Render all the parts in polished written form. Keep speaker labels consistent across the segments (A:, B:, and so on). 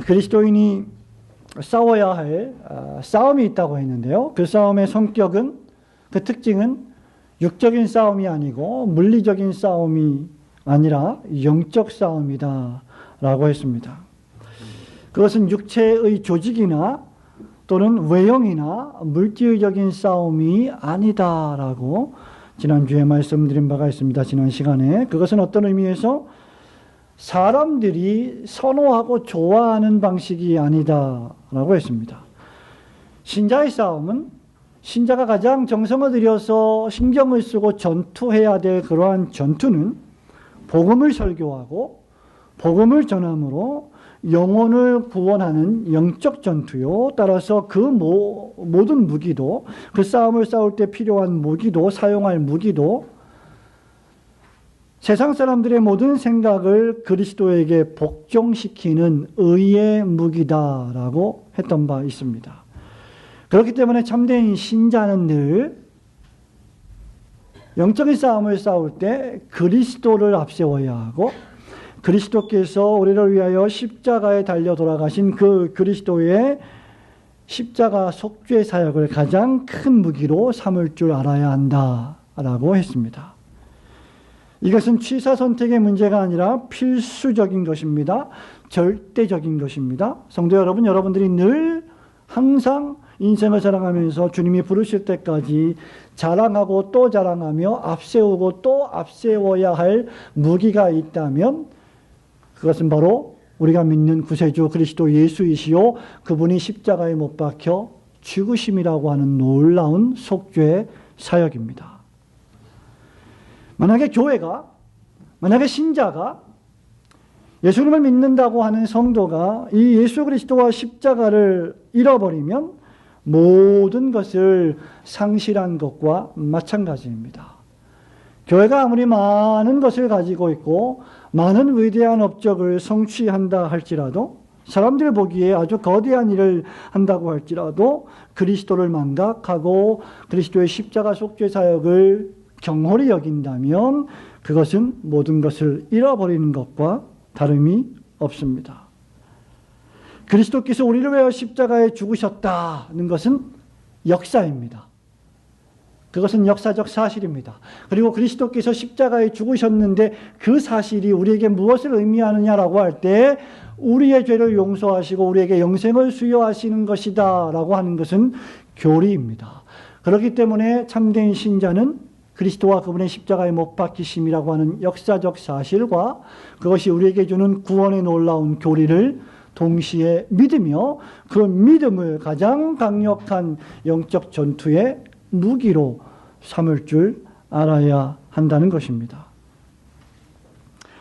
A: 그리스도인이 싸워야 할 싸움이 있다고 했는데요. 그 싸움의 성격은, 그 특징은 육적인 싸움이 아니고 물리적인 싸움이 아니라 영적 싸움이다 라고 했습니다. 그것은 육체의 조직이나 또는 외형이나 물질적인 싸움이 아니다라고 지난주에 말씀드린 바가 있습니다. 지난 시간에. 그것은 어떤 의미에서 사람들이 선호하고 좋아하는 방식이 아니다라고 했습니다. 신자의 싸움은 신자가 가장 정성을 들여서 신경을 쓰고 전투해야 될 그러한 전투는 복음을 설교하고 복음을 전함으로 영혼을 구원하는 영적 전투요. 따라서 그 모든 무기도, 그 싸움을 싸울 때 필요한 무기도, 사용할 무기도 세상 사람들의 모든 생각을 그리스도에게 복종시키는 의의 무기다라고 했던 바 있습니다. 그렇기 때문에 참된 신자는 늘 영적인 싸움을 싸울 때 그리스도를 앞세워야 하고, 그리스도께서 우리를 위하여 십자가에 달려 돌아가신 그 그리스도의 십자가 속죄 사역을 가장 큰 무기로 삼을 줄 알아야 한다라고 했습니다. 이것은 취사 선택의 문제가 아니라 필수적인 것입니다. 절대적인 것입니다. 성도 여러분, 여러분들이 늘 항상 인생을 자랑하면서 주님이 부르실 때까지 자랑하고 또 자랑하며 앞세우고 또 앞세워야 할 무기가 있다면 그것은 바로 우리가 믿는 구세주 그리스도 예수이시요, 그분이 십자가에 못 박혀 죽으심이라고 하는 놀라운 속죄 사역입니다. 만약에 교회가, 만약에 신자가, 예수님을 믿는다고 하는 성도가 이 예수 그리스도와 십자가를 잃어버리면 모든 것을 상실한 것과 마찬가지입니다. 교회가 아무리 많은 것을 가지고 있고 많은 위대한 업적을 성취한다 할지라도, 사람들 보기에 아주 거대한 일을 한다고 할지라도 그리스도를 망각하고 그리스도의 십자가 속죄 사역을 경홀히 여긴다면 그것은 모든 것을 잃어버리는 것과 다름이 없습니다. 그리스도께서 우리를 위하여 십자가에 죽으셨다는 것은 역사입니다. 그것은 역사적 사실입니다. 그리고 그리스도께서 십자가에 죽으셨는데 그 사실이 우리에게 무엇을 의미하느냐라고 할 때 우리의 죄를 용서하시고 우리에게 영생을 수여하시는 것이다 라고 하는 것은 교리입니다. 그렇기 때문에 참된 신자는 그리스도와 그분의 십자가에 못 박히심이라고 하는 역사적 사실과 그것이 우리에게 주는 구원의 놀라운 교리를 동시에 믿으며 그 믿음을 가장 강력한 영적 전투의 무기로 삼을 줄 알아야 한다는 것입니다.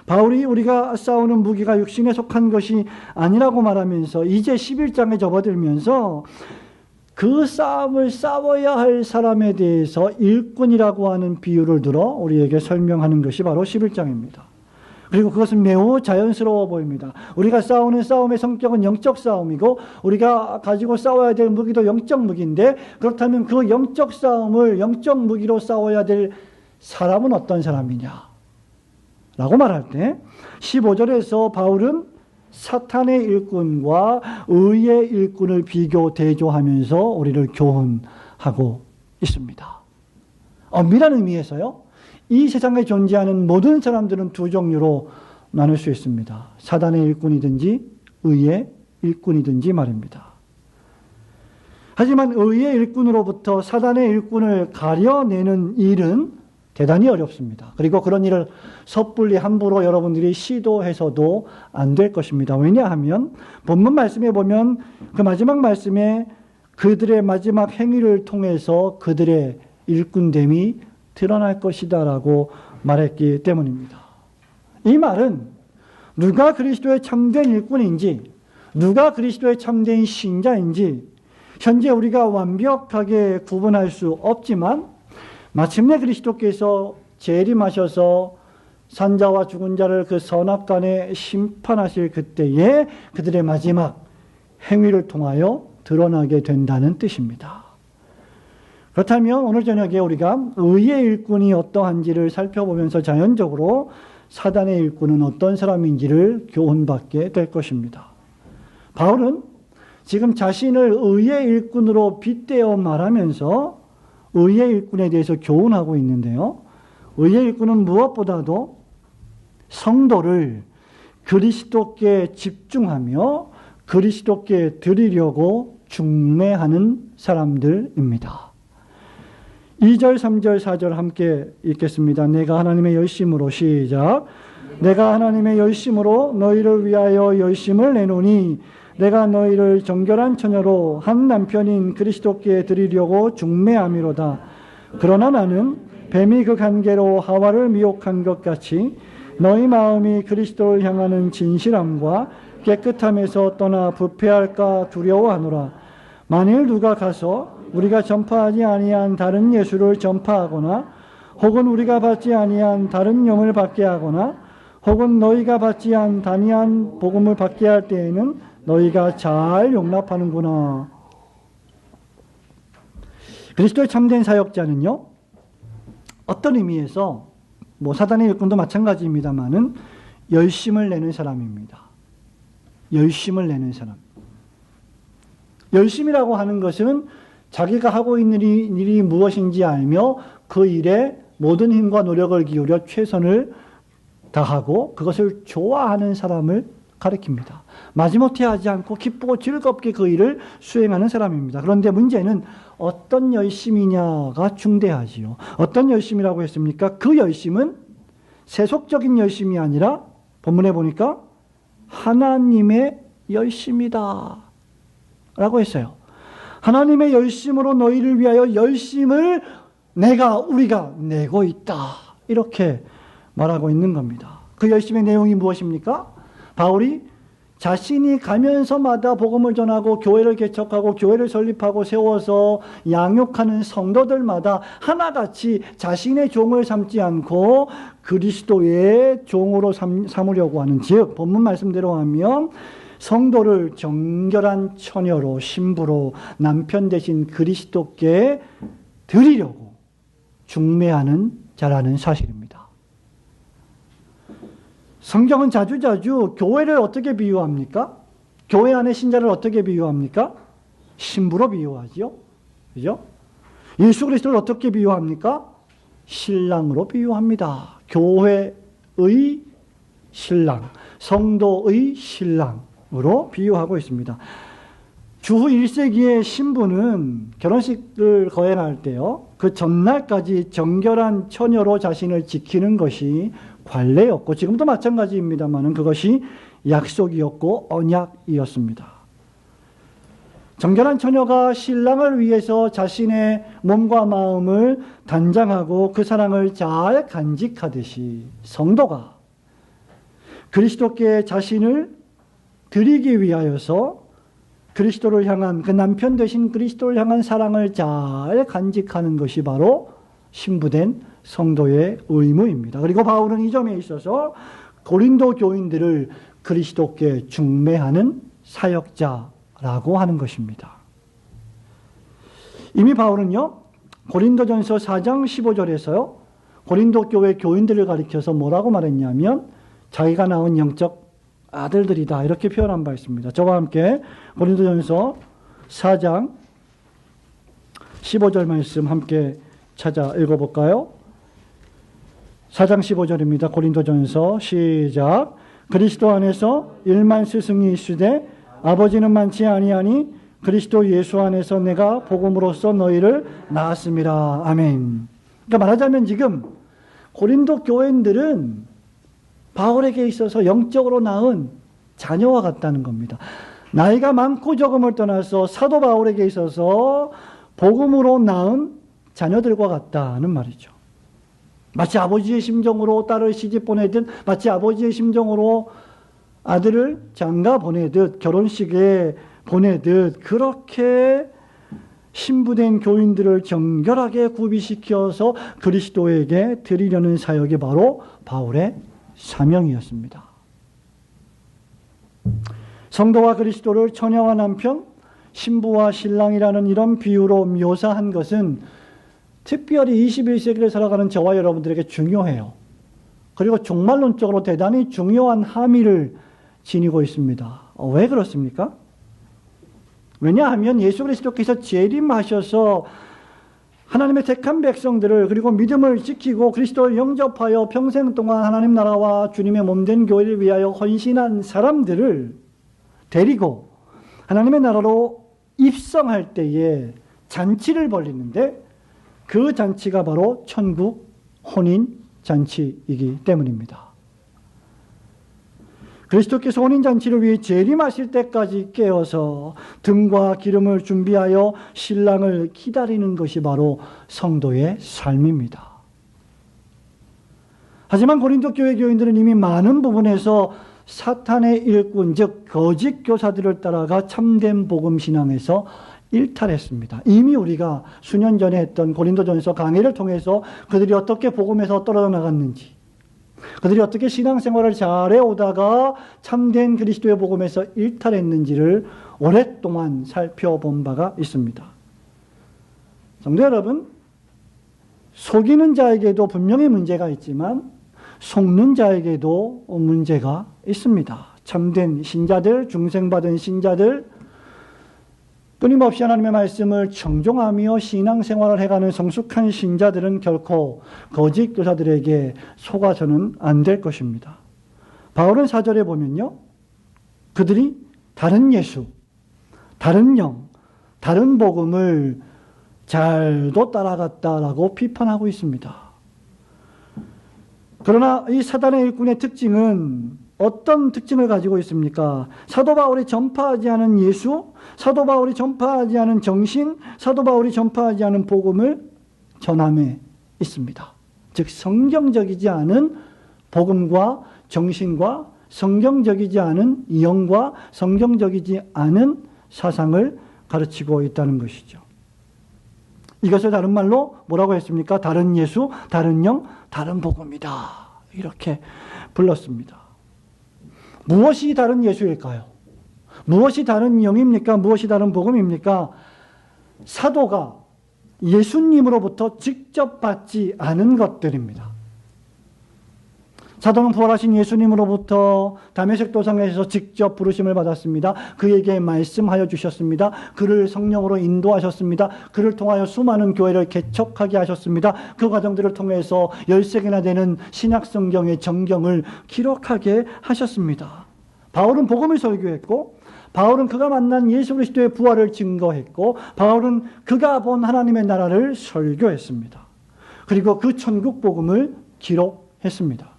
A: 바울이 우리가 싸우는 무기가 육신에 속한 것이 아니라고 말하면서 이제 11장에 접어들면서 그 싸움을 싸워야 할 사람에 대해서 일꾼이라고 하는 비유를 들어 우리에게 설명하는 것이 바로 11장입니다. 그리고 그것은 매우 자연스러워 보입니다. 우리가 싸우는 싸움의 성격은 영적 싸움이고 우리가 가지고 싸워야 될 무기도 영적 무기인데, 그렇다면 그 영적 싸움을 영적 무기로 싸워야 될 사람은 어떤 사람이냐 라고 말할 때 15절에서 바울은 사탄의 일꾼과 의의 일꾼을 비교 대조하면서 우리를 교훈하고 있습니다. 엄밀한 의미에서요, 이 세상에 존재하는 모든 사람들은 두 종류로 나눌 수 있습니다. 사단의 일꾼이든지 의의 일꾼이든지 말입니다. 하지만 의의 일꾼으로부터 사단의 일꾼을 가려내는 일은 대단히 어렵습니다. 그리고 그런 일을 섣불리 함부로 여러분들이 시도해서도 안 될 것입니다. 왜냐하면 본문 말씀에 보면 그 마지막 말씀에 그들의 마지막 행위를 통해서 그들의 일꾼됨이 드러날 것이다 라고 말했기 때문입니다. 이 말은 누가 그리스도의 참된 일꾼인지, 누가 그리스도의 참된 신자인지 현재 우리가 완벽하게 구분할 수 없지만 마침내 그리스도께서 재림하셔서 산자와 죽은 자를 그 선악간에 심판하실 그때에 그들의 마지막 행위를 통하여 드러나게 된다는 뜻입니다. 그렇다면 오늘 저녁에 우리가 의의 일꾼이 어떠한지를 살펴보면서 자연적으로 사단의 일꾼은 어떤 사람인지를 교훈받게 될 것입니다. 바울은 지금 자신을 의의 일꾼으로 빗대어 말하면서 의의 일꾼에 대해서 교훈하고 있는데요. 의의 일꾼은 무엇보다도 성도를 그리스도께 집중하며 그리스도께 드리려고 중매하는 사람들입니다. 2절, 3절, 4절 함께 읽겠습니다. 내가 하나님의 열심으로 시작. 내가 하나님의 열심으로 너희를 위하여 열심을 내노니 내가 너희를 정결한 처녀로 한 남편인 그리스도께 드리려고 중매함이로다. 그러나 나는 뱀이 그 관계로 하와를 미혹한 것 같이 너희 마음이 그리스도를 향하는 진실함과 깨끗함에서 떠나 부패할까 두려워하노라. 만일 누가 가서 우리가 전파하지 아니한 다른 예수를 전파하거나 혹은 우리가 받지 아니한 다른 영을 받게 하거나 혹은 너희가 받지 아니한 복음을 받게 할 때에는 너희가 잘 용납하는구나. 그리스도의 참된 사역자는요, 어떤 의미에서 사단의 일꾼도 마찬가지입니다만은 열심을 내는 사람입니다. 열심을 내는 사람. 열심이라고 하는 것은 자기가 하고 있는 일이 무엇인지 알며 그 일에 모든 힘과 노력을 기울여 최선을 다하고 그것을 좋아하는 사람을 가리킵니다. 마지못해 하지 않고 기쁘고 즐겁게 그 일을 수행하는 사람입니다. 그런데 문제는 어떤 열심이냐가 중대하지요. 어떤 열심이라고 했습니까? 그 열심은 세속적인 열심이 아니라 본문에 보니까 하나님의 열심이다 라고 했어요. 하나님의 열심으로 너희를 위하여 열심을 우리가 내고 있다. 이렇게 말하고 있는 겁니다. 그 열심의 내용이 무엇입니까? 바울이 자신이 가면서마다 복음을 전하고 교회를 개척하고 교회를 설립하고 세워서 양육하는 성도들마다 하나같이 자신의 종을 삼지 않고 그리스도의 종으로 삼으려고 하는, 즉 본문 말씀대로 하면 성도를 정결한 처녀로, 신부로, 남편 대신 그리스도께 드리려고 중매하는 자라는 사실입니다. 성경은 자주자주 교회를 어떻게 비유합니까? 교회 안에 신자를 어떻게 비유합니까? 신부로 비유하지요. 그죠? 예수 그리스도를 어떻게 비유합니까? 신랑으로 비유합니다. 교회의 신랑, 성도의 신랑으로 비유하고 있습니다. 주후 1세기의 신부는 결혼식을 거행할 때요, 그 전날까지 정결한 처녀로 자신을 지키는 것이 관례였고, 지금도 마찬가지입니다만 그것이 약속이었고 언약이었습니다. 정결한 처녀가 신랑을 위해서 자신의 몸과 마음을 단장하고 그 사랑을 잘 간직하듯이 성도가 그리스도께 자신을 드리기 위하여서 그리스도를 향한, 그 남편 되신 그리스도를 향한 사랑을 잘 간직하는 것이 바로 신부된 성도의 의무입니다. 그리고 바울은 이 점에 있어서 고린도 교인들을 그리스도께 중매하는 사역자라고 하는 것입니다. 이미 바울은요, 고린도전서 4장 15절에서요, 고린도 교회 교인들을 가리켜서 뭐라고 말했냐면 자기가 낳은 영적 아들들이다, 이렇게 표현한 바 있습니다. 저와 함께 고린도전서 4장 15절 말씀 함께 찾아 읽어볼까요? 4장 15절입니다. 고린도전서 시작. 그리스도 안에서 1만 스승이 있으되 아버지는 많지 아니하니 그리스도 예수 안에서 내가 복음으로써 너희를 낳았음이라. 아멘. 그러니까 말하자면 지금 고린도 교인들은 바울에게 있어서 영적으로 낳은 자녀와 같다는 겁니다. 나이가 많고 적음을 떠나서 사도 바울에게 있어서 복음으로 낳은 자녀들과 같다는 말이죠. 마치 아버지의 심정으로 딸을 시집 보내듯, 마치 아버지의 심정으로 아들을 장가 보내듯, 결혼식에 보내듯, 그렇게 신부된 교인들을 정결하게 구비시켜서 그리스도에게 드리려는 사역이 바로 바울의 사명이었습니다. 성도와 그리스도를 처녀와 남편, 신부와 신랑이라는 이런 비유로 묘사한 것은 특별히 21세기를 살아가는 저와 여러분들에게 중요해요. 그리고 종말론적으로 대단히 중요한 함의를 지니고 있습니다. 왜 그렇습니까? 왜냐하면 예수 그리스도께서 재림하셔서 하나님의 택한 백성들을 그리고 믿음을 지키고 그리스도를 영접하여 평생 동안 하나님 나라와 주님의 몸된 교회를 위하여 헌신한 사람들을 데리고 하나님의 나라로 입성할 때에 잔치를 벌리는데 그 잔치가 바로 천국 혼인 잔치이기 때문입니다. 그리스도께서 혼인잔치를 위해 재림하실 때까지 깨어서 등과 기름을 준비하여 신랑을 기다리는 것이 바로 성도의 삶입니다. 하지만 고린도 교회 교인들은 이미 많은 부분에서 사탄의 일꾼, 즉 거짓 교사들을 따라가 참된 복음 신앙에서 일탈했습니다. 이미 우리가 수년 전에 했던 고린도전서 강해를 통해서 그들이 어떻게 복음에서 떨어져 나갔는지, 그들이 어떻게 신앙생활을 잘해오다가 참된 그리스도의 복음에서 일탈했는지를 오랫동안 살펴본 바가 있습니다. 성도 여러분, 속이는 자에게도 분명히 문제가 있지만 속는 자에게도 문제가 있습니다. 참된 신자들, 중생받은 신자들, 끊임없이 하나님의 말씀을 청종하며 신앙생활을 해가는 성숙한 신자들은 결코 거짓 교사들에게 속아서는 안 될 것입니다. 바울은 4절에 보면요, 그들이 다른 예수, 다른 영, 다른 복음을 잘도 따라갔다라고 비판하고 있습니다. 그러나 이 사단의 일꾼의 특징은 어떤 특징을 가지고 있습니까? 사도 바울이 전파하지 않은 예수, 사도 바울이 전파하지 않은 정신, 사도 바울이 전파하지 않은 복음을 전함에 있습니다. 즉 성경적이지 않은 복음과 정신과 성경적이지 않은 영과 성경적이지 않은 사상을 가르치고 있다는 것이죠. 이것을 다른 말로 뭐라고 했습니까? 다른 예수, 다른 영, 다른 복음이다. 이렇게 불렀습니다. 무엇이 다른 예수일까요? 무엇이 다른 영입니까? 무엇이 다른 복음입니까? 사도가 예수님으로부터 직접 받지 않은 것들입니다. 사도는 부활하신 예수님으로부터 다메섹 도상에서 직접 부르심을 받았습니다. 그에게 말씀하여 주셨습니다. 그를 성령으로 인도하셨습니다. 그를 통하여 수많은 교회를 개척하게 하셨습니다. 그 과정들을 통해서 13개나 되는 신약 성경의 정경을 기록하게 하셨습니다. 바울은 복음을 설교했고, 바울은 그가 만난 예수 그리스도의 부활을 증거했고, 바울은 그가 본 하나님의 나라를 설교했습니다. 그리고 그 천국 복음을 기록했습니다.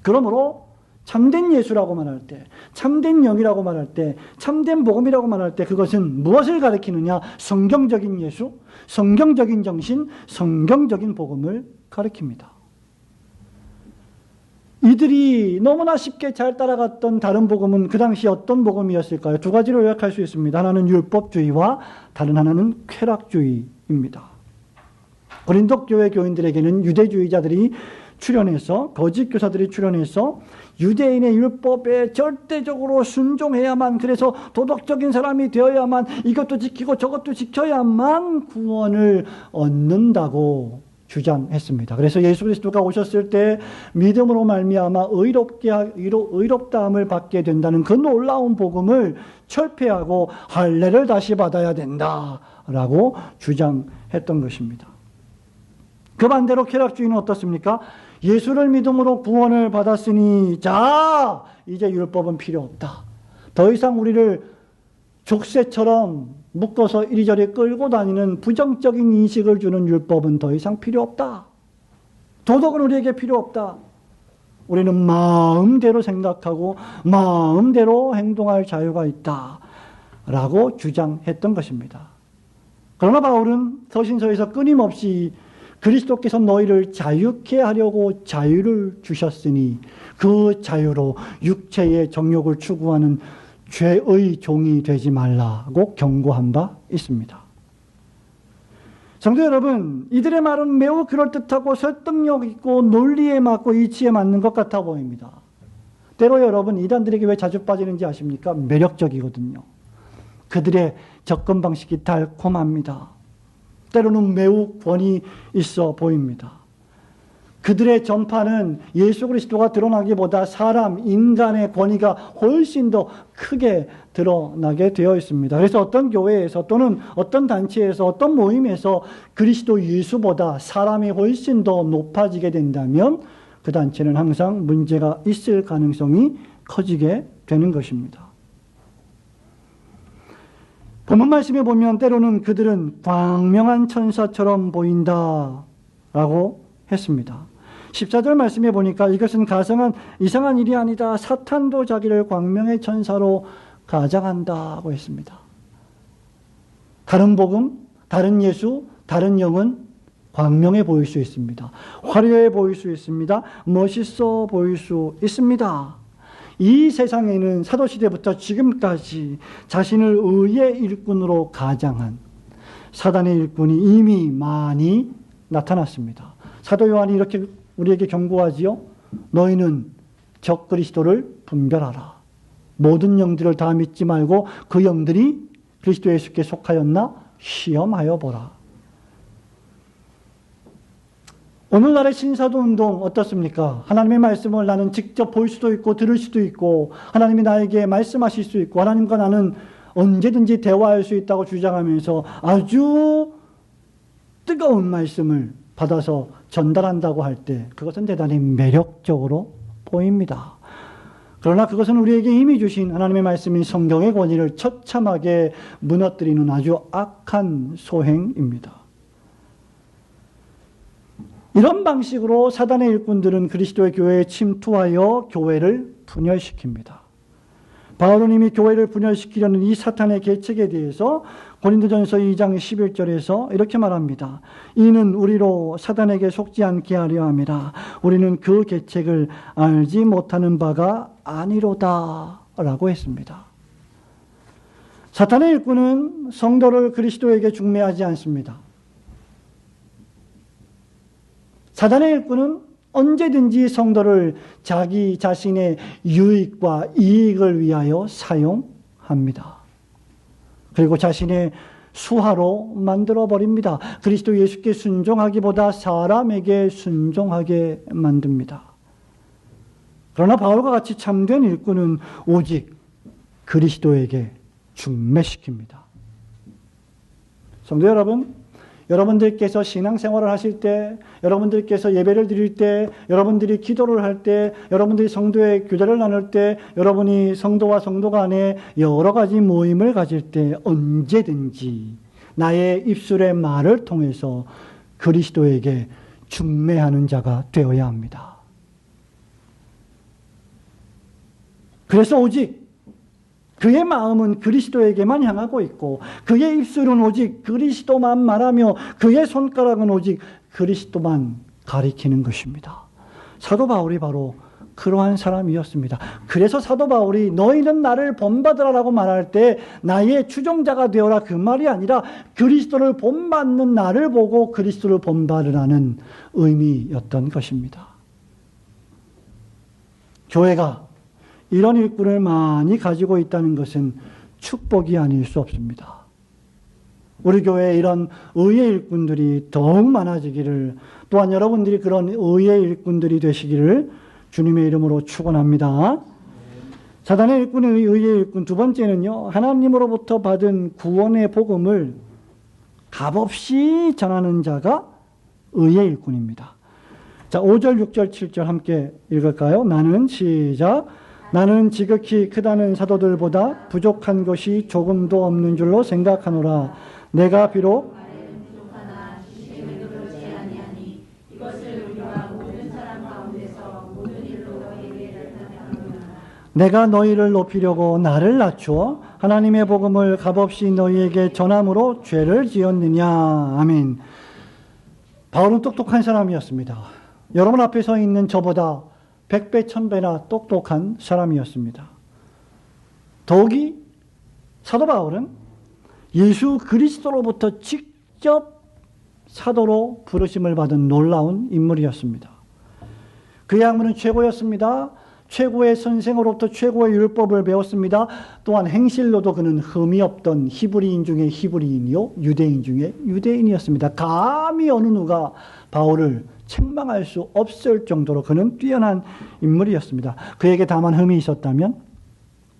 A: 그러므로 참된 예수라고 말할 때, 참된 영이라고 말할 때, 참된 복음이라고 말할 때 그것은 무엇을 가리키느냐? 성경적인 예수, 성경적인 정신, 성경적인 복음을 가리킵니다. 이들이 너무나 쉽게 잘 따라갔던 다른 복음은 그 당시 어떤 복음이었을까요? 두 가지로 요약할 수 있습니다. 하나는 율법주의와 다른 하나는 쾌락주의입니다. 고린도 교회 교인들에게는 유대주의자들이 출현해서, 거짓 교사들이 출현해서 유대인의 율법에 절대적으로 순종해야만, 그래서 도덕적인 사람이 되어야만, 이것도 지키고 저것도 지켜야만 구원을 얻는다고 주장했습니다. 그래서 예수 그리스도가 오셨을 때 믿음으로 말미암아 의롭다함을 받게 된다는 그 놀라운 복음을 철폐하고 할례를 다시 받아야 된다라고 주장했던 것입니다. 그 반대로 쾌락주의는 어떻습니까? 예수를 믿음으로 구원을 받았으니 자, 이제 율법은 필요 없다. 더 이상 우리를 족쇄처럼 묶어서 이리저리 끌고 다니는 부정적인 인식을 주는 율법은 더 이상 필요 없다. 도덕은 우리에게 필요 없다. 우리는 마음대로 생각하고 마음대로 행동할 자유가 있다. 라고 주장했던 것입니다. 그러나 바울은 서신서에서 끊임없이 그리스도께서 너희를 자유케 하려고 자유를 주셨으니 그 자유로 육체의 정욕을 추구하는 죄의 종이 되지 말라고 경고한 바 있습니다. 성도 여러분, 이들의 말은 매우 그럴듯하고 설득력 있고 논리에 맞고 이치에 맞는 것 같아 보입니다. 때로 여러분, 이단들에게 왜 자주 빠지는지 아십니까? 매력적이거든요. 그들의 접근 방식이 달콤합니다. 때로는 매우 권위 있어 보입니다. 그들의 전파는 예수 그리스도가 드러나기보다 사람, 인간의 권위가 훨씬 더 크게 드러나게 되어 있습니다. 그래서 어떤 교회에서 또는 어떤 단체에서 어떤 모임에서 그리스도 예수보다 사람이 훨씬 더 높아지게 된다면 그 단체는 항상 문제가 있을 가능성이 커지게 되는 것입니다. 본문 말씀에 보면 때로는 그들은 광명한 천사처럼 보인다라고 했습니다. 14절 말씀에 보니까 이것은 이상한 일이 아니다. 사탄도 자기를 광명의 천사로 가장한다고 했습니다. 다른 복음, 다른 예수, 다른 영은 광명해 보일 수 있습니다. 화려해 보일 수 있습니다. 멋있어 보일 수 있습니다. 이 세상에는 사도시대부터 지금까지 자신을 의의 일꾼으로 가장한 사단의 일꾼이 이미 많이 나타났습니다. 사도 요한이 이렇게 우리에게 경고하지요. 너희는 적 그리스도를 분별하라. 모든 영들을 다 믿지 말고 그 영들이 그리스도 예수께 속하였나 시험하여 보라. 오늘날의 신사도 운동 어떻습니까? 하나님의 말씀을 나는 직접 볼 수도 있고 들을 수도 있고 하나님이 나에게 말씀하실 수 있고 하나님과 나는 언제든지 대화할 수 있다고 주장하면서 아주 뜨거운 말씀을 받아서 전달한다고 할 때 그것은 대단히 매력적으로 보입니다. 그러나 그것은 우리에게 이미 주신 하나님의 말씀인 성경의 권위를 처참하게 무너뜨리는 아주 악한 소행입니다. 이런 방식으로 사단의 일꾼들은 그리스도의 교회에 침투하여 교회를 분열시킵니다. 바울은 이미 교회를 분열시키려는 이 사탄의 계책에 대해서 고린도전서 2장 11절에서 이렇게 말합니다. 이는 우리로 사단에게 속지 않게 하려 함이라. 우리는 그 계책을 알지 못하는 바가 아니로다 라고 했습니다. 사탄의 일꾼은 성도를 그리스도에게 중매하지 않습니다. 사단의 일꾼은 언제든지 성도를 자기 자신의 유익과 이익을 위하여 사용합니다. 그리고 자신의 수하로 만들어버립니다. 그리스도 예수께 순종하기보다 사람에게 순종하게 만듭니다. 그러나 바울과 같이 참된 일꾼은 오직 그리스도에게 중매시킵니다. 성도 여러분, 여러분들께서 신앙생활을 하실 때, 여러분들께서 예배를 드릴 때, 여러분들이 기도를 할 때, 여러분들이 성도의 교제를 나눌 때, 여러분이 성도와 성도 간에 여러 가지 모임을 가질 때 언제든지 나의 입술의 말을 통해서 그리스도에게 중매하는 자가 되어야 합니다. 그래서 오직 그의 마음은 그리스도에게만 향하고 있고 그의 입술은 오직 그리스도만 말하며 그의 손가락은 오직 그리스도만 가리키는 것입니다. 사도 바울이 바로 그러한 사람이었습니다. 그래서 사도 바울이 너희는 나를 본받으라라고 말할 때 나의 추종자가 되어라 그 말이 아니라 그리스도를 본받는 나를 보고 그리스도를 본받으라는 의미였던 것입니다. 교회가 이런 일꾼을 많이 가지고 있다는 것은 축복이 아닐 수 없습니다. 우리 교회에 이런 의의 일꾼들이 더욱 많아지기를, 또한 여러분들이 그런 의의 일꾼들이 되시기를 주님의 이름으로 축원합니다. 사단의 일꾼의 의의 일꾼 두 번째는요, 하나님으로부터 받은 구원의 복음을 값없이 전하는 자가 의의 일꾼입니다. 자, 5절, 6절, 7절 함께 읽을까요? 나는 지극히 크다는 사도들보다 부족한 것이 조금도 없는 줄로 생각하노라. 내가 비록 내가 너희를 높이려고 나를 낮추어 하나님의 복음을 값없이 너희에게 전함으로 죄를 지었느냐. 아멘. 바울은 똑똑한 사람이었습니다. 여러분 앞에 서 있는 저보다 100배, 1000배나 똑똑한 사람이었습니다. 더욱이 사도 바울은 예수 그리스도로부터 직접 사도로 부르심을 받은 놀라운 인물이었습니다. 그의 학문은 최고였습니다. 최고의 선생으로부터 최고의 율법을 배웠습니다. 또한 행실로도 그는 흠이 없던 히브리인 중에 히브리인이요 유대인 중에 유대인이었습니다. 감히 어느 누가 바울을 책망할 수 없을 정도로 그는 뛰어난 인물이었습니다. 그에게 다만 흠이 있었다면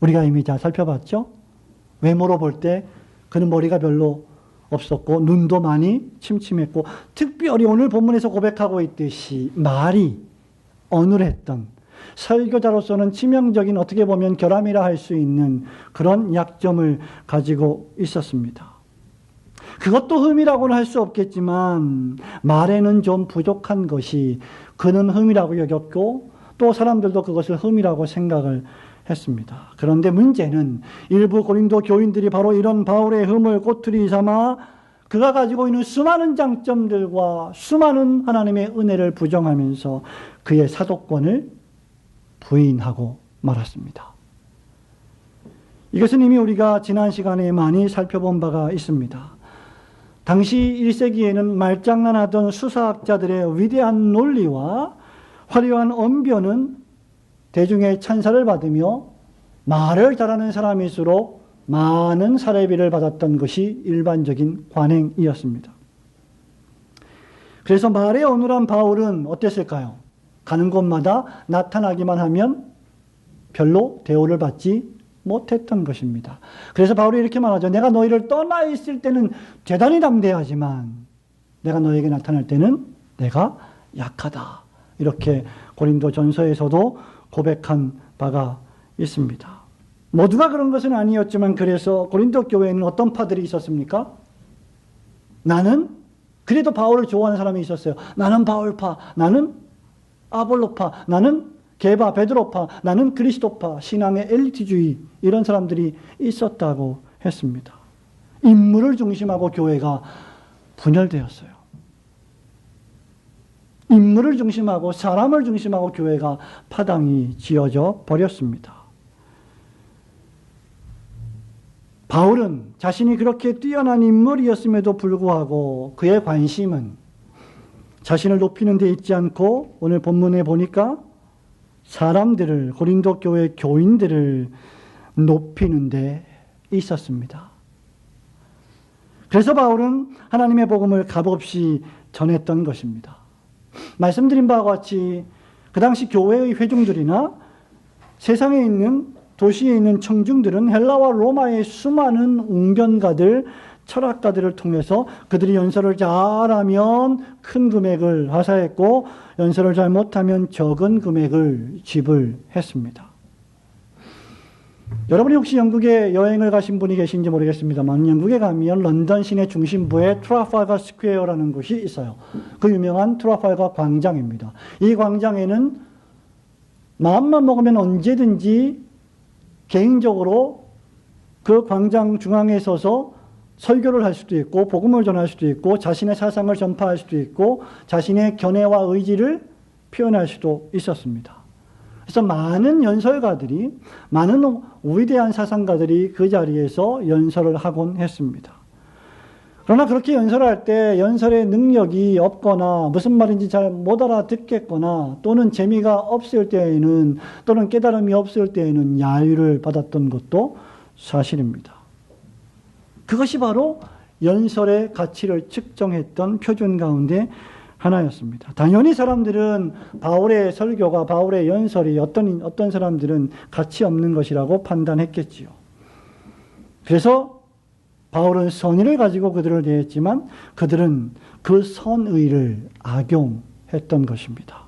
A: 우리가 이미 잘 살펴봤죠. 외모로 볼 때 그는 머리가 별로 없었고 눈도 많이 침침했고, 특별히 오늘 본문에서 고백하고 있듯이 말이 어눌했던, 설교자로서는 치명적인, 어떻게 보면 결함이라 할 수 있는 그런 약점을 가지고 있었습니다. 그것도 흠이라고는 할 수 없겠지만 말에는 좀 부족한 것이 그는 흠이라고 여겼고, 또 사람들도 그것을 흠이라고 생각을 했습니다. 그런데 문제는 일부 고린도 교인들이 바로 이런 바울의 흠을 꼬투리 삼아 그가 가지고 있는 수많은 장점들과 수많은 하나님의 은혜를 부정하면서 그의 사도권을 부인하고 말았습니다. 이것은 이미 우리가 지난 시간에 많이 살펴본 바가 있습니다. 당시 1세기에는 말장난하던 수사학자들의 위대한 논리와 화려한 언변은 대중의 찬사를 받으며 말을 잘하는 사람일수록 많은 사례비를 받았던 것이 일반적인 관행이었습니다. 그래서 말에 어눌한 바울은 어땠을까요? 가는 곳마다 나타나기만 하면 별로 대우를 받지 못했던 것입니다. 그래서 바울이 이렇게 말하죠. 내가 너희를 떠나 있을 때는 대단히 담대하지만 내가 너에게 나타날 때는 내가 약하다. 이렇게 고린도 전서에서도 고백한 바가 있습니다. 모두가 그런 것은 아니었지만 그래서 고린도 교회에는 어떤 파들이 있었습니까? 나는 그래도 바울을 좋아하는 사람이 있었어요. 나는 바울파, 나는 아볼로파, 나는 게바, 베드로파, 나는 그리스도파, 신앙의 엘리트주의, 이런 사람들이 있었다고 했습니다. 인물을 중심하고 교회가 분열되었어요. 인물을 중심하고 사람을 중심하고 교회가 파당이 지어져 버렸습니다. 바울은 자신이 그렇게 뛰어난 인물이었음에도 불구하고 그의 관심은 자신을 높이는 데 있지 않고 오늘 본문에 보니까 사람들을, 고린도 교회 교인들을 높이는 데 있었습니다. 그래서 바울은 하나님의 복음을 값없이 전했던 것입니다. 말씀드린 바와 같이 그 당시 교회의 회중들이나 세상에 있는 도시에 있는 청중들은 헬라와 로마의 수많은 웅변가들, 철학가들을 통해서 그들이 연설을 잘하면 큰 금액을 하사했고 연설을 잘 못하면 적은 금액을 지불했습니다. 여러분이 혹시 영국에 여행을 가신 분이 계신지 모르겠습니다만 영국에 가면 런던 시내 중심부에 트라팔가 스퀘어라는 곳이 있어요. 그 유명한 트라팔가 광장입니다. 이 광장에는 마음만 먹으면 언제든지 개인적으로 그 광장 중앙에 서서 설교를 할 수도 있고 복음을 전할 수도 있고 자신의 사상을 전파할 수도 있고 자신의 견해와 의지를 표현할 수도 있었습니다. 그래서 많은 연설가들이, 많은 위대한 사상가들이 그 자리에서 연설을 하곤 했습니다. 그러나 그렇게 연설할 때 연설의 능력이 없거나 무슨 말인지 잘 못 알아듣겠거나 또는 재미가 없을 때에는, 또는 깨달음이 없을 때에는 야유를 받았던 것도 사실입니다. 그것이 바로 연설의 가치를 측정했던 표준 가운데 하나였습니다. 당연히 사람들은 바울의 설교가, 바울의 연설이 어떤 사람들은 가치 없는 것이라고 판단했겠지요. 그래서 바울은 선의를 가지고 그들을 대했지만 그들은 그 선의를 악용했던 것입니다.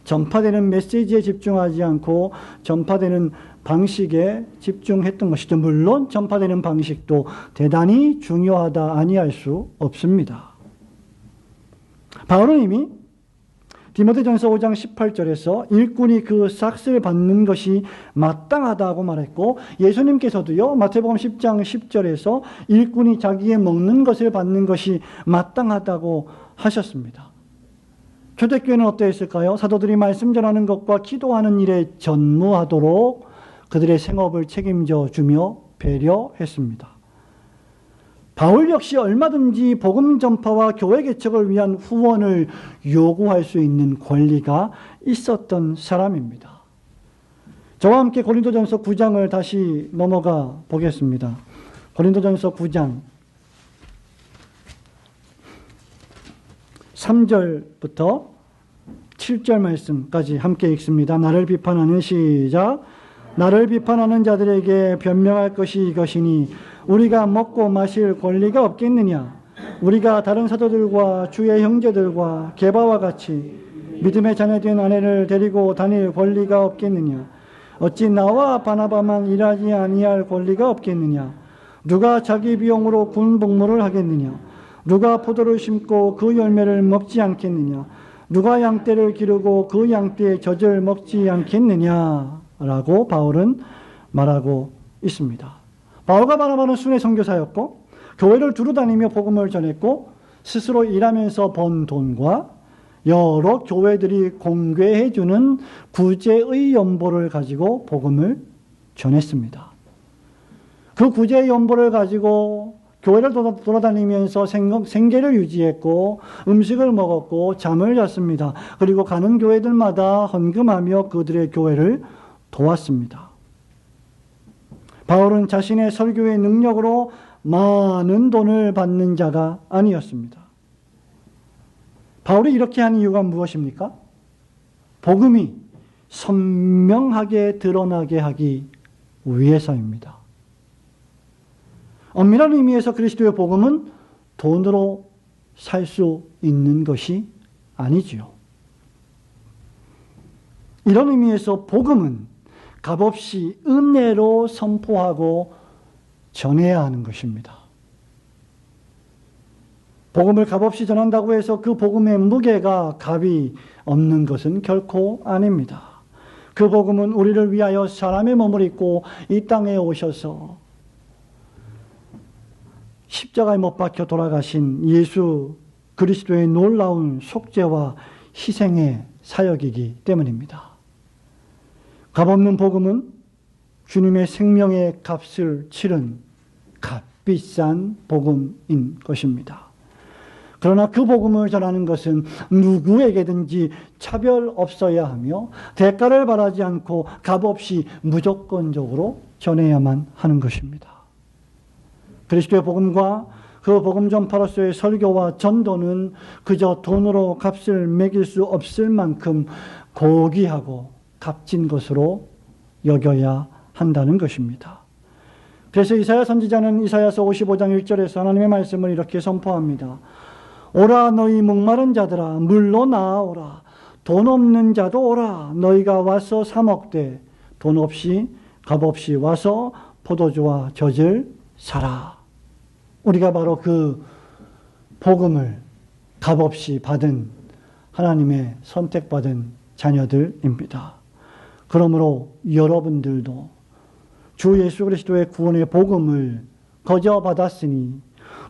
A: 전파되는 메시지에 집중하지 않고 전파되는 방식에 집중했던 것이죠. 물론 전파되는 방식도 대단히 중요하다 아니할 수 없습니다. 바울은 이미 디모데전서 5장 18절에서 일꾼이 그 삭스를 받는 것이 마땅하다고 말했고, 예수님께서도요 마태복음 10장 10절에서 일꾼이 자기의 먹는 것을 받는 것이 마땅하다고 하셨습니다. 초대교회는 어떠했을까요? 사도들이 말씀 전하는 것과 기도하는 일에 전무하도록 그들의 생업을 책임져 주며 배려했습니다. 바울 역시 얼마든지 복음 전파와 교회 개척을 위한 후원을 요구할 수 있는 권리가 있었던 사람입니다. 저와 함께 고린도전서 9장을 다시 넘어가 보겠습니다. 고린도전서 9장 3절부터 7절 말씀까지 함께 읽습니다. 나를 비판하는 시작. 나를 비판하는 자들에게 변명할 것이 이것이니 우리가 먹고 마실 권리가 없겠느냐? 우리가 다른 사도들과 주의 형제들과 게바와 같이 믿음의 자녀된 아내를 데리고 다닐 권리가 없겠느냐? 어찌 나와 바나바만 일하지 아니할 권리가 없겠느냐? 누가 자기 비용으로 군 복무를 하겠느냐? 누가 포도를 심고 그 열매를 먹지 않겠느냐? 누가 양떼를 기르고 그 양떼의 젖을 먹지 않겠느냐? 라고 바울은 말하고 있습니다. 바울과 바나바는 순회 선교사였고 교회를 두루 다니며 복음을 전했고 스스로 일하면서 번 돈과 여러 교회들이 공개해 주는 구제의 연보를 가지고 복음을 전했습니다. 그 구제의 연보를 가지고 교회를 돌아다니면서 생계를 유지했고 음식을 먹었고 잠을 잤습니다. 그리고 가는 교회들마다 헌금하며 그들의 교회를 도왔습니다. 바울은 자신의 설교의 능력으로 많은 돈을 받는 자가 아니었습니다. 바울이 이렇게 한 이유가 무엇입니까? 복음이 선명하게 드러나게 하기 위해서입니다. 엄밀한 의미에서 그리스도의 복음은 돈으로 살 수 있는 것이 아니지요. 이런 의미에서 복음은 값없이 은혜로 선포하고 전해야 하는 것입니다. 복음을 값없이 전한다고 해서 그 복음의 무게가 값이 없는 것은 결코 아닙니다. 그 복음은 우리를 위하여 사람의 몸을 입고 이 땅에 오셔서 십자가에 못 박혀 돌아가신 예수 그리스도의 놀라운 속죄와 희생의 사역이기 때문입니다. 값없는 복음은 주님의 생명의 값을 치른 값비싼 복음인 것입니다. 그러나 그 복음을 전하는 것은 누구에게든지 차별 없어야 하며 대가를 바라지 않고 값없이 무조건적으로 전해야만 하는 것입니다. 그리스도의 복음과 그 복음 전파로서의 설교와 전도는 그저 돈으로 값을 매길 수 없을 만큼 고귀하고 값진 것으로 여겨야 한다는 것입니다. 그래서 이사야 선지자는 이사야서 55장 1절에서 하나님의 말씀을 이렇게 선포합니다. 오라 너희 목마른 자들아 물로 나아오라. 돈 없는 자도 오라. 너희가 와서 사 먹되 돈 없이 값없이 와서 포도주와 젖을 사라. 우리가 바로 그 복음을 값없이 받은 하나님의 선택받은 자녀들입니다. 그러므로 여러분들도 주 예수 그리스도의 구원의 복음을 거저 받았으니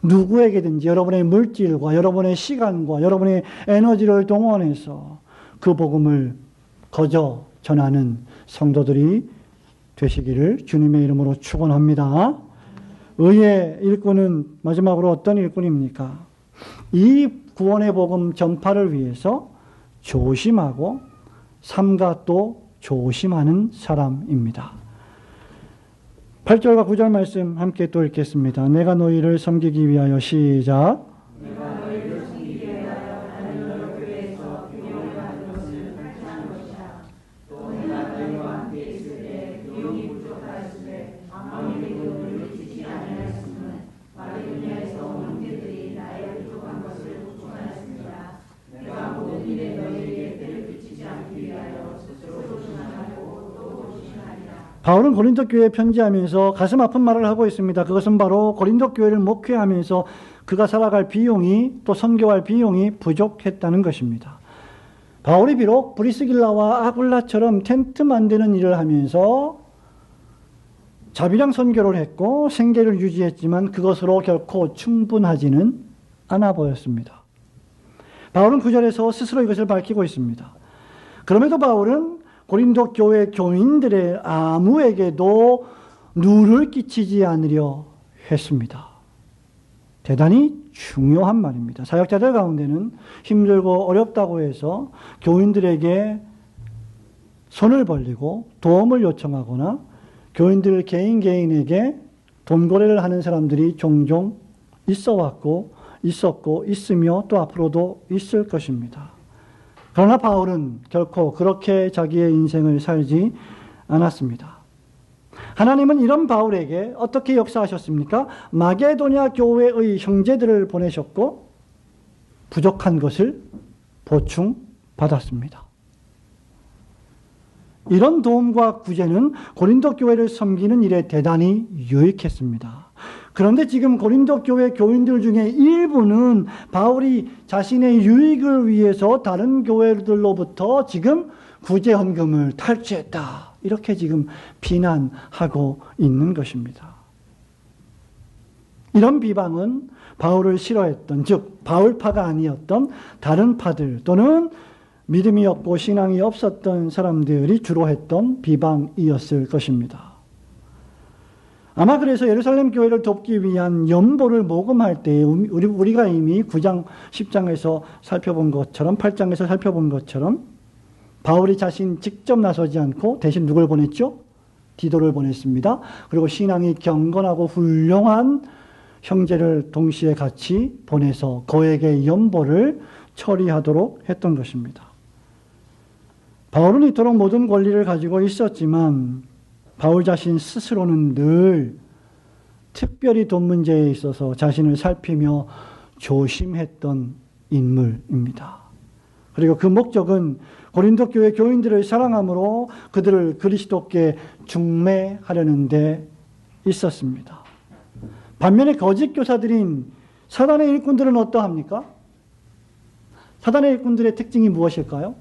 A: 누구에게든지 여러분의 물질과 여러분의 시간과 여러분의 에너지를 동원해서 그 복음을 거저 전하는 성도들이 되시기를 주님의 이름으로 축원합니다. 의의 일꾼은 마지막으로 어떤 일꾼입니까? 이 구원의 복음 전파를 위해서 조심하고 삼가 또 조심하는 사람입니다. 8절과 9절 말씀 함께 또 읽겠습니다. 내가 너희를 섬기기 위하여 시작.
B: 내가 너희를 섬기기 위하여 나는 여러 교회에서 비용을 받은 것을 발견한 것이다. 또 내가 너희와 함께 있을 때 비용이 부족하였으되 아무리 기도를 미치지 아니하였음은 마게도냐에서 온 형제들이 나의 부족한 것을 보충하였습니다. 내가 모든 일에 너희에게 때를 비치지 않기 위하여 스스로 조심하고 또 조심하리라.
A: 바울은 고린도 교회에 편지하면서 가슴 아픈 말을 하고 있습니다. 그것은 바로 고린도 교회를 목회하면서 그가 살아갈 비용이 또 선교할 비용이 부족했다는 것입니다. 바울이 비록 브리스길라와 아굴라처럼 텐트 만드는 일을 하면서 자비랑 선교를 했고 생계를 유지했지만 그것으로 결코 충분하지는 않아 보였습니다. 바울은 9절에서 스스로 이것을 밝히고 있습니다. 그럼에도 바울은 고린도 교회 교인들의 아무에게도 누를 끼치지 않으려 했습니다. 대단히 중요한 말입니다. 사역자들 가운데는 힘들고 어렵다고 해서 교인들에게 손을 벌리고 도움을 요청하거나 교인들 개인에게 돈거래를 하는 사람들이 종종 있어 왔고 있었고 있으며 또 앞으로도 있을 것입니다. 그러나 바울은 결코 그렇게 자기의 인생을 살지 않았습니다. 하나님은 이런 바울에게 어떻게 역사하셨습니까? 마게도냐 교회의 형제들을 보내셨고 부족한 것을 보충받았습니다. 이런 도움과 구제는 고린도 교회를 섬기는 일에 대단히 유익했습니다. 그런데 지금 고린도 교회 교인들 중에 일부는 바울이 자신의 유익을 위해서 다른 교회들로부터 지금 구제 헌금을 탈취했다, 이렇게 지금 비난하고 있는 것입니다. 이런 비방은 바울을 싫어했던, 즉 바울파가 아니었던 다른 파들 또는 믿음이 없고 신앙이 없었던 사람들이 주로 했던 비방이었을 것입니다. 아마 그래서 예루살렘 교회를 돕기 위한 연보를 모금할 때 우리가 이미 9장, 10장에서 살펴본 것처럼, 8장에서 살펴본 것처럼 바울이 자신 직접 나서지 않고 대신 누굴 보냈죠? 디도를 보냈습니다. 그리고 신앙이 경건하고 훌륭한 형제를 동시에 같이 보내서 그에게 연보를 처리하도록 했던 것입니다. 바울은 이토록 모든 권리를 가지고 있었지만 바울 자신 스스로는 늘 특별히 돈 문제에 있어서 자신을 살피며 조심했던 인물입니다. 그리고 그 목적은 고린도 교회 교인들을 사랑함으로 그들을 그리스도께 중매하려는 데 있었습니다. 반면에 거짓 교사들인 사단의 일꾼들은 어떠합니까? 사단의 일꾼들의 특징이 무엇일까요?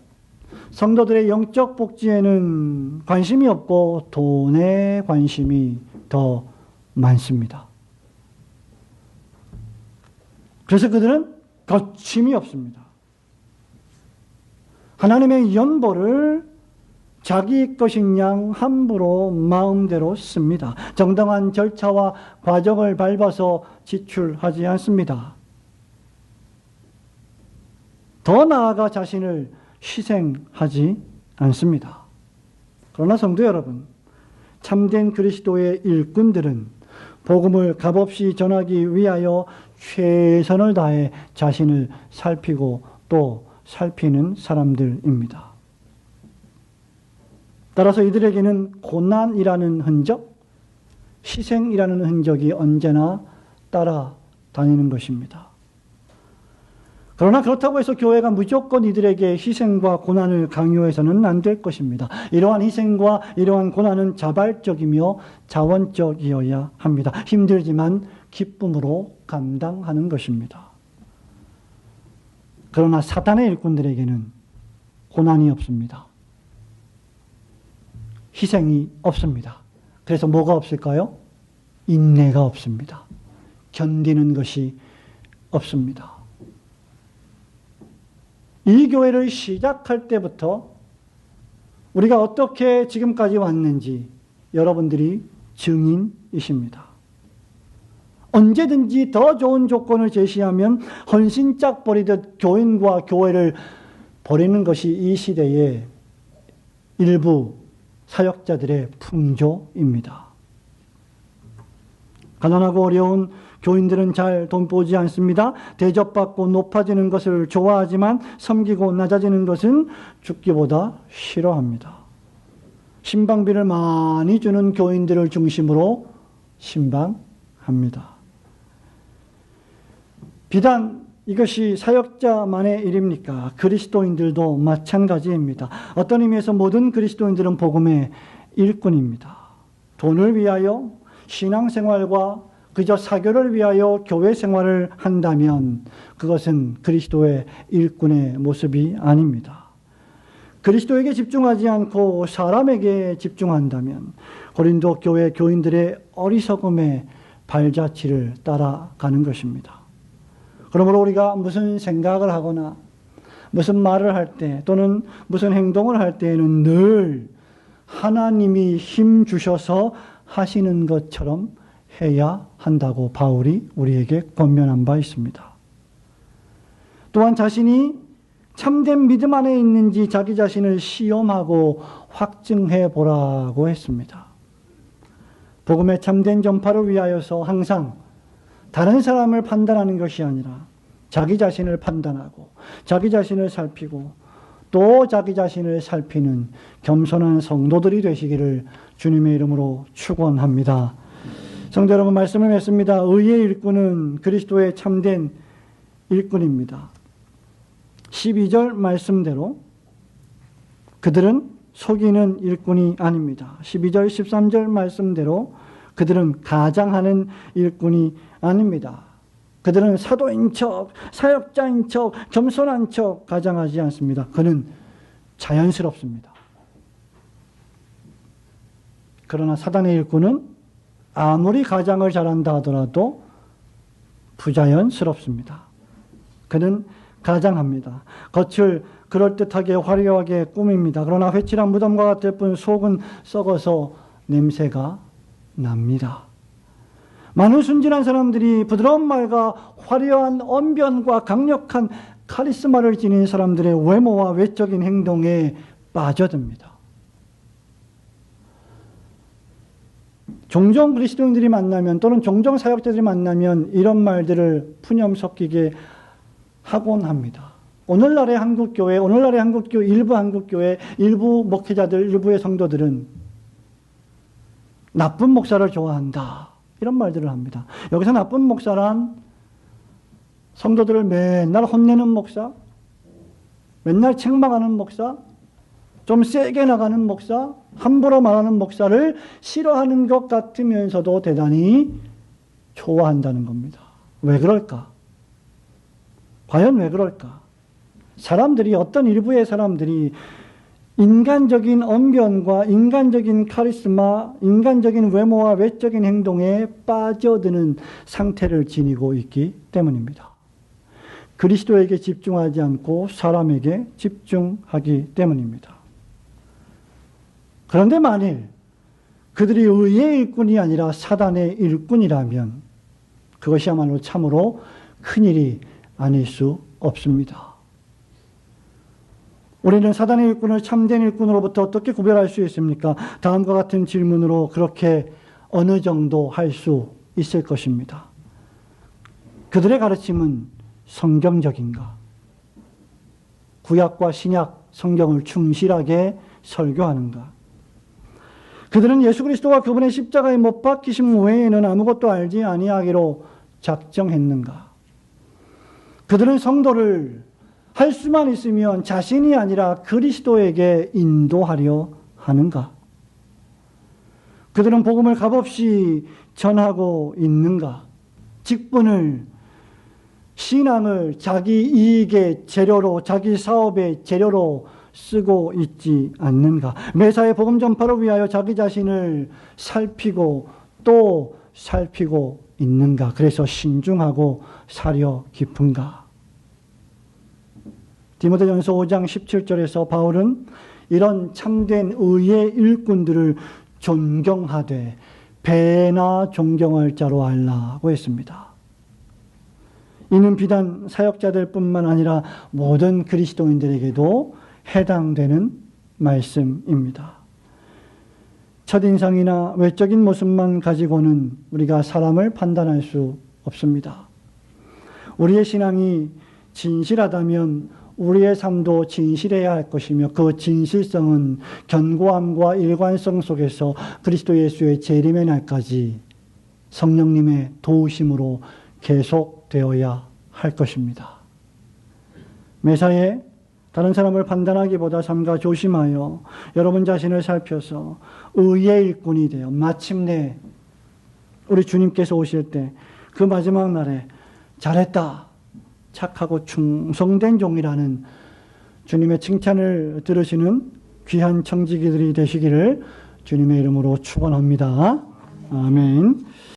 A: 성도들의 영적 복지에는 관심이 없고 돈에 관심이 더 많습니다. 그래서 그들은 거침이 없습니다. 하나님의 연보를 자기 것인 양 함부로 마음대로 씁니다. 정당한 절차와 과정을 밟아서 지출하지 않습니다. 더 나아가 자신을 희생하지 않습니다. 그러나 성도 여러분, 참된 그리스도의 일꾼들은 복음을 값없이 전하기 위하여 최선을 다해 자신을 살피고 또 살피는 사람들입니다. 따라서 이들에게는 고난이라는 흔적, 희생이라는 흔적이 언제나 따라다니는 것입니다. 그러나 그렇다고 해서 교회가 무조건 이들에게 희생과 고난을 강요해서는 안 될 것입니다. 이러한 희생과 이러한 고난은 자발적이며 자원적이어야 합니다. 힘들지만 기쁨으로 감당하는 것입니다. 그러나 사단의 일꾼들에게는 고난이 없습니다. 희생이 없습니다. 그래서 뭐가 없을까요? 인내가 없습니다. 견디는 것이 없습니다. 이 교회를 시작할 때부터 우리가 어떻게 지금까지 왔는지 여러분들이 증인이십니다. 언제든지 더 좋은 조건을 제시하면 헌신짝 버리듯 교인과 교회를 버리는 것이 이 시대의 일부 사역자들의 풍조입니다. 가난하고 어려운 교인들은 잘 돈 보지 않습니다. 대접받고 높아지는 것을 좋아하지만 섬기고 낮아지는 것은 죽기보다 싫어합니다. 신방비를 많이 주는 교인들을 중심으로 신방합니다. 비단 이것이 사역자만의 일입니까? 그리스도인들도 마찬가지입니다. 어떤 의미에서 모든 그리스도인들은 복음의 일꾼입니다. 돈을 위하여 신앙생활과 그저 사교를 위하여 교회 생활을 한다면 그것은 그리스도의 일꾼의 모습이 아닙니다. 그리스도에게 집중하지 않고 사람에게 집중한다면 고린도 교회 교인들의 어리석음의 발자취를 따라가는 것입니다. 그러므로 우리가 무슨 생각을 하거나 무슨 말을 할 때 또는 무슨 행동을 할 때에는 늘 하나님이 힘 주셔서 하시는 것처럼 해야 한다고 바울이 우리에게 권면한 바 있습니다. 또한 자신이 참된 믿음 안에 있는지 자기 자신을 시험하고 확증해 보라고 했습니다. 복음의 참된 전파를 위하여서 항상 다른 사람을 판단하는 것이 아니라 자기 자신을 판단하고 자기 자신을 살피고 또 자기 자신을 살피는 겸손한 성도들이 되시기를 주님의 이름으로 축원합니다. 성도 여러분, 말씀을 맺습니다. 의의 일꾼은 그리스도의 참된 일꾼입니다. 12절 말씀대로 그들은 속이는 일꾼이 아닙니다. 12절 13절 말씀대로 그들은 가장하는 일꾼이 아닙니다. 그들은 사도인 척, 사역자인 척, 겸손한 척 가장하지 않습니다. 그는 자연스럽습니다. 그러나 사단의 일꾼은 아무리 가장을 잘한다 하더라도 부자연스럽습니다. 그는 가장합니다. 겉을 그럴듯하게 화려하게 꾸밉니다. 그러나 회칠한 무덤과 같을 뿐 속은 썩어서 냄새가 납니다. 많은 순진한 사람들이 부드러운 말과 화려한 언변과 강력한 카리스마를 지닌 사람들의 외모와 외적인 행동에 빠져듭니다. 종종 그리스도인들이 만나면 또는 종종 사역자들이 만나면 이런 말들을 푸념 섞이게 하곤 합니다. 오늘날의 한국교회, 일부 한국교회, 일부 목회자들, 일부의 성도들은 나쁜 목사를 좋아한다. 이런 말들을 합니다. 여기서 나쁜 목사란 성도들을 맨날 혼내는 목사, 맨날 책망하는 목사, 좀 세게 나가는 목사, 함부로 말하는 목사를 싫어하는 것 같으면서도 대단히 좋아한다는 겁니다. 왜 그럴까? 과연 왜 그럴까? 사람들이, 어떤 일부의 사람들이 인간적인 언변과 인간적인 카리스마, 인간적인 외모와 외적인 행동에 빠져드는 상태를 지니고 있기 때문입니다. 그리스도에게 집중하지 않고 사람에게 집중하기 때문입니다. 그런데 만일 그들이 의의 일꾼이 아니라 사단의 일꾼이라면 그것이야말로 참으로 큰일이 아닐 수 없습니다. 우리는 사단의 일꾼을 참된 일꾼으로부터 어떻게 구별할 수 있습니까? 다음과 같은 질문으로 그렇게 어느 정도 할 수 있을 것입니다. 그들의 가르침은 성경적인가? 구약과 신약 성경을 충실하게 설교하는가? 그들은 예수 그리스도와 그분의 십자가에 못 박히심 외에는 아무것도 알지 아니하기로 작정했는가? 그들은 성도를 할 수만 있으면 자신이 아니라 그리스도에게 인도하려 하는가? 그들은 복음을 값없이 전하고 있는가? 직분을, 신앙을 자기 이익의 재료로, 자기 사업의 재료로 쓰고 있지 않는가? 매사에 복음 전파를 위하여 자기 자신을 살피고 또 살피고 있는가? 그래서 신중하고 사려 깊은가? 디모데전서 5장 17절에서 바울은 이런 참된 의의 일꾼들을 존경하되 배나 존경할 자로 알라고 했습니다. 이는 비단 사역자들뿐만 아니라 모든 그리스도인들에게도 해당되는 말씀입니다. 첫인상이나 외적인 모습만 가지고는 우리가 사람을 판단할 수 없습니다. 우리의 신앙이 진실하다면 우리의 삶도 진실해야 할 것이며 그 진실성은 견고함과 일관성 속에서 그리스도 예수의 재림의 날까지 성령님의 도우심으로 계속되어야 할 것입니다. 매사에 다른 사람을 판단하기보다 삼가 조심하여 여러분 자신을 살펴서 의의 일꾼이 되어 마침내 우리 주님께서 오실 때 그 마지막 날에 잘했다, 착하고 충성된 종이라는 주님의 칭찬을 들으시는 귀한 청지기들이 되시기를 주님의 이름으로 축원합니다. 아멘.